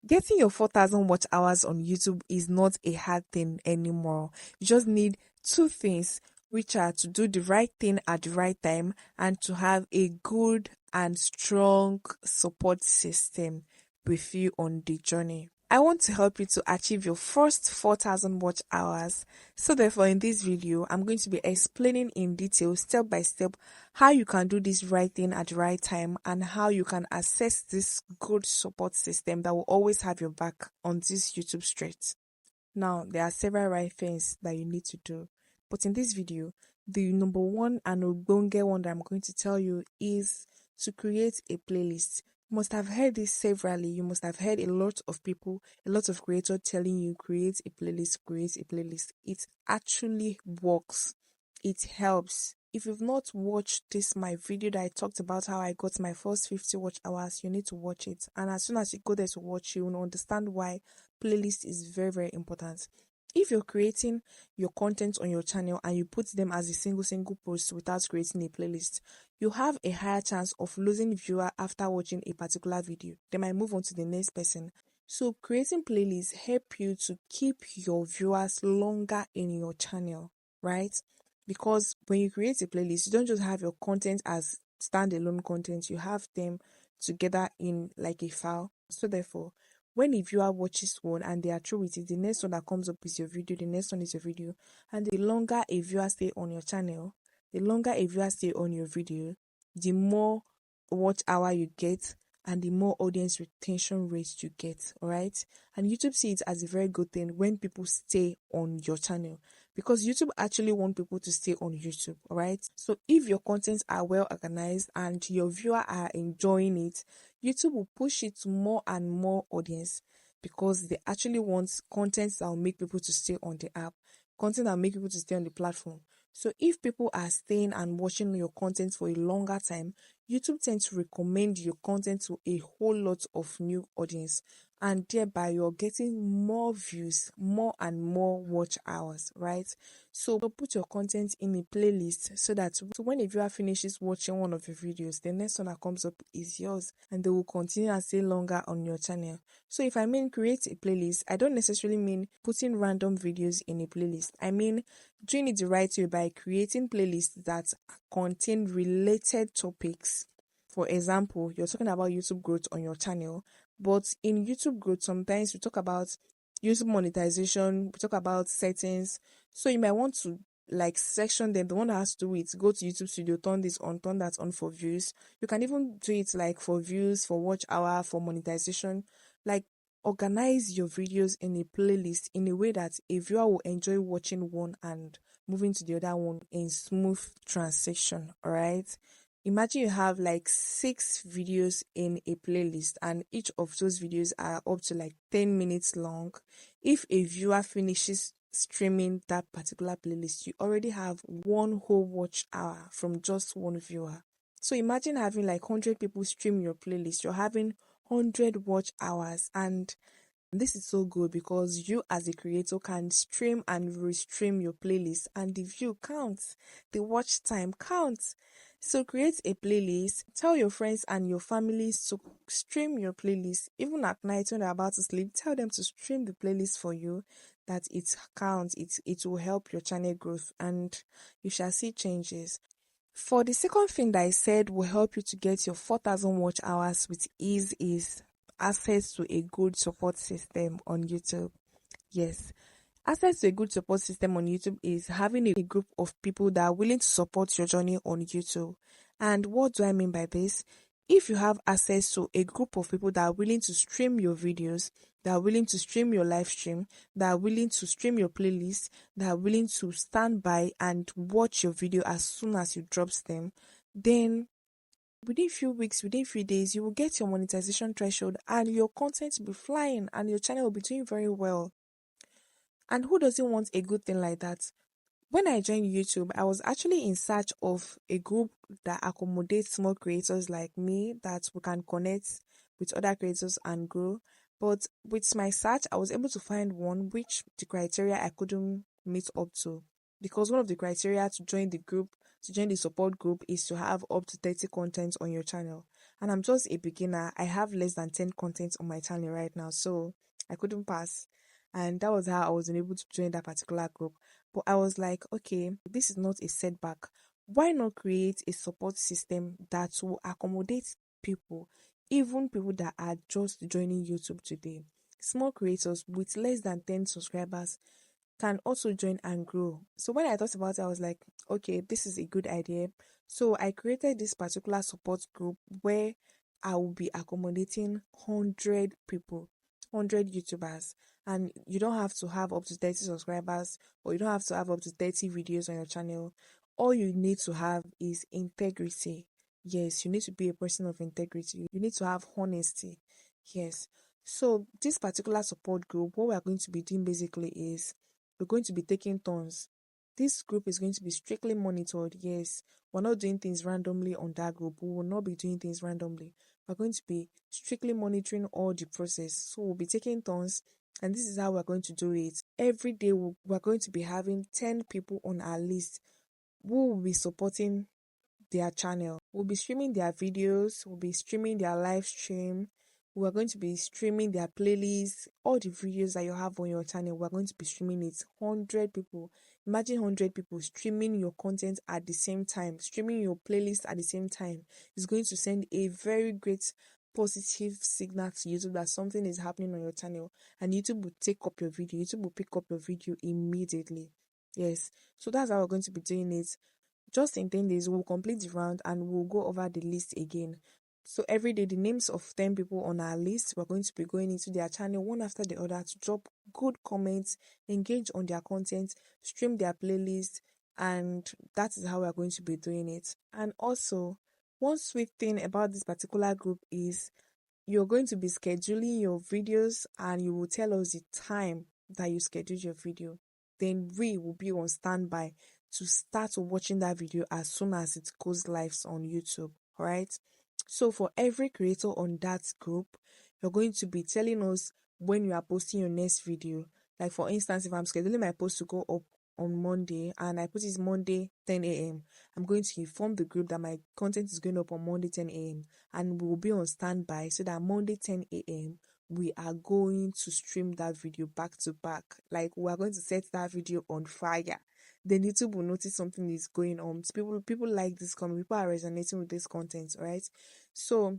Getting your 4,000 watch hours on YouTube is not a hard thing anymore. You just need two things, which are to do the right thing at the right time and to have a good and strong support system with you on the journey. I want to help you to achieve your first 4,000 watch hours. So therefore, in this video, I'm going to be explaining in detail, step by step, how you can do this right thing at the right time and how you can access this good support system that will always have your back on this YouTube street. Now, there are several right things that you need to do. But in this video, the number one and ogbonge one that I'm going to tell you is to create a playlist. You must have heard this severally. You must have heard a lot of people, a lot of creators telling you create a playlist, create a playlist. It actually works. It helps. If you've not watched my video that I talked about how I got my first 50 watch hours, you need to watch it. And as soon as you go there to watch, you will understand why playlist is very, very important. If you're creating your content on your channel and you put them as a single post without creating a playlist, you have a higher chance of losing viewer after watching a particular video. They might move on to the next person. So creating playlists help you to keep your viewers longer in your channel, right? Because when you create a playlist, you don't just have your content as standalone content, you have them together in like a file. So therefore, when a viewer watches one and they are through with it, the next one that comes up is your video, the next one is your video. And the longer a viewer stay on your channel, the longer a viewer stay on your video, the more watch hour you get and the more audience retention rate you get, alright? And YouTube sees it as a very good thing when people stay on your channel, because YouTube actually want people to stay on YouTube, alright? So if your contents are well organized and your viewer are enjoying it, YouTube will push it to more and more audience, because they actually want content that will make people to stay on the app, content that will make people to stay on the platform. So if people are staying and watching your content for a longer time, YouTube tends to recommend your content to a whole lot of new audience, and thereby you're getting more views, more and more watch hours, right? So put your content in a playlist so that when a viewer finishes watching one of your videos, the next one that comes up is yours and they will continue and stay longer on your channel. So if I mean create a playlist, I don't necessarily mean putting random videos in a playlist. I mean doing it the right way by creating playlists that contain related topics. For example, you're talking about YouTube growth on your channel, but in YouTube growth, sometimes we talk about YouTube monetization, we talk about settings. So you might want to like section them. The one that has to do with go to YouTube Studio, turn this on, turn that on for views. You can even do it like for views, for watch hour, for monetization. Like organize your videos in a playlist in a way that a viewer will enjoy watching one and moving to the other one in smooth transition. All right. Imagine you have like 6 videos in a playlist and each of those videos are up to like 10 minutes long. If a viewer finishes streaming that particular playlist, you already have one whole watch hour from just one viewer. So imagine having like 100 people stream your playlist. You're having 100 watch hours, and this is so good because you as a creator can stream and restream your playlist and the view counts, the watch time counts. So create a playlist, tell your friends and your families to stream your playlist. Even at night when they're about to sleep, tell them to stream the playlist for you, that it counts, it will help your channel growth and you shall see changes. For the second thing that I said will help you to get your 4,000 watch hours with ease is access to a good support system on YouTube. Yes, access to a good support system on YouTube is having a group of people that are willing to support your journey on YouTube. And what do I mean by this? If you have access to a group of people that are willing to stream your videos, that are willing to stream your live stream, that are willing to stream your playlist, that are willing to stand by and watch your video as soon as you drop them, then within few weeks, within few days, you will get your monetization threshold and your content will be flying and your channel will be doing very well. And who doesn't want a good thing like that? When I joined YouTube, I was actually in search of a group that accommodates small creators like me, that we can connect with other creators and grow. But with my search, I was able to find one which the criteria I couldn't meet up to. Because one of the criteria to join the group, to join the support group, is to have up to 30 content on your channel. and I'm just a beginner. I have less than 10 contents on my channel right now, so I couldn't pass. And that was how I was able to join that particular group. But I was like, okay, this is not a setback. Why not create a support system that will accommodate people, even people that are just joining YouTube today? Small creators with less than 10 subscribers can also join and grow. So when I thought about it, I was like, okay, this is a good idea. So I created this particular support group where I will be accommodating 100 people, 100 YouTubers. And you don't have to have up to 30 subscribers, or you don't have to have up to 30 videos on your channel. All you need to have is integrity. Yes, you need to be a person of integrity. You need to have honesty. Yes. So this particular support group, what we are going to be doing basically is we're going to be taking turns. This group is going to be strictly monitored. Yes, we're not doing things randomly on that group. We will not be doing things randomly. We're going to be strictly monitoring all the process. So we'll be taking turns, and this is how we're going to do it. Every day, we're going to be having 10 people on our list who will be supporting their channel. We'll be streaming their videos, we'll be streaming their live stream, we're going to be streaming their playlists, all the videos that you have on your channel, we're going to be streaming it. 100 people. Imagine 100 people streaming your content at the same time, streaming your playlist at the same time. It's going to send a very great positive signal to YouTube that something is happening on your channel, and YouTube will take up your video. YouTube will pick up your video immediately. Yes. So that's how we're going to be doing it. Just in 10 days, we'll complete the round and we'll go over the list again. So every day, the names of 10 people on our list, we're going to be going into their channel one after the other to drop good comments, engage on their content, stream their playlist, and that is how we're going to be doing it. And also, one sweet thing about this particular group is you're going to be scheduling your videos and you will tell us the time that you schedule your video. Then we will be on standby to start watching that video as soon as it goes live on YouTube. All right. So for every creator on that group, you're going to be telling us when you are posting your next video. Like for instance, if I'm scheduling my post to go up on Monday and I put it Monday 10 a.m., I'm going to inform the group that my content is going up on Monday 10 a.m. and we will be on standby so that Monday 10 a.m. we are going to stream that video back to back. Like we are going to set that video on fire. Then YouTube will notice something is going on. People like this content. People are resonating with this content, right? So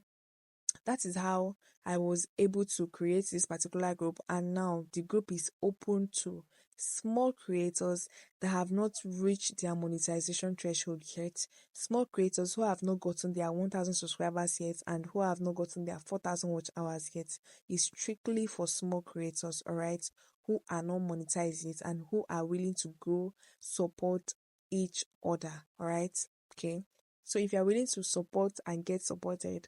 that is how I was able to create this particular group, and now the group is open to small creators that have not reached their monetization threshold yet, small creators who have not gotten their 1,000 subscribers yet and who have not gotten their 4,000 watch hours yet. It's strictly for small creators, all right, who are not monetized yet and who are willing to grow, support each other, all right. Okay, so if you're willing to support and get supported,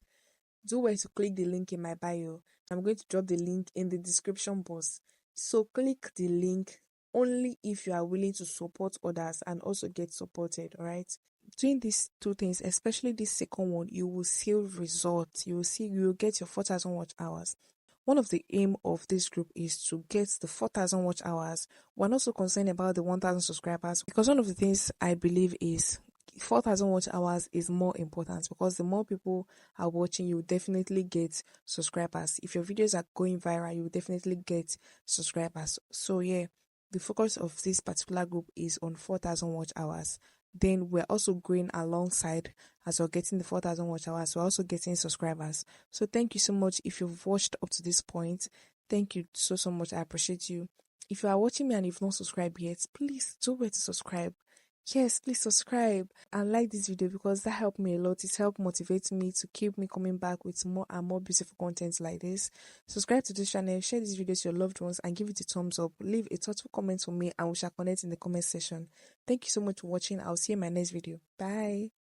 do well to click the link in my bio. I'm going to drop the link in the description box. So click the link only if you are willing to support others and also get supported, all right? Doing these two things, especially this second one, you will see results. You will get your 4,000 watch hours. One of the aim of this group is to get the 4,000 watch hours. We're not so concerned about the 1,000 subscribers because one of the things I believe is 4,000 watch hours is more important because the more people are watching, you will definitely get subscribers. If your videos are going viral, you will definitely get subscribers. So yeah, the focus of this particular group is on 4,000 watch hours. Then we're also growing alongside as we're getting the 4,000 watch hours. We're also getting subscribers. So thank you so much if you've watched up to this point. Thank you so much. I appreciate you. If you are watching me and you've not subscribed yet, please do wait to subscribe. Yes, please subscribe and like this video because that helped me a lot. It helped motivate me to keep me coming back with more and more beautiful content like this. Subscribe to this channel, share this video to your loved ones and give it a thumbs up. Leave a thoughtful comment for me and we shall connect in the comment section. Thank you so much for watching. I'll see you in my next video. Bye.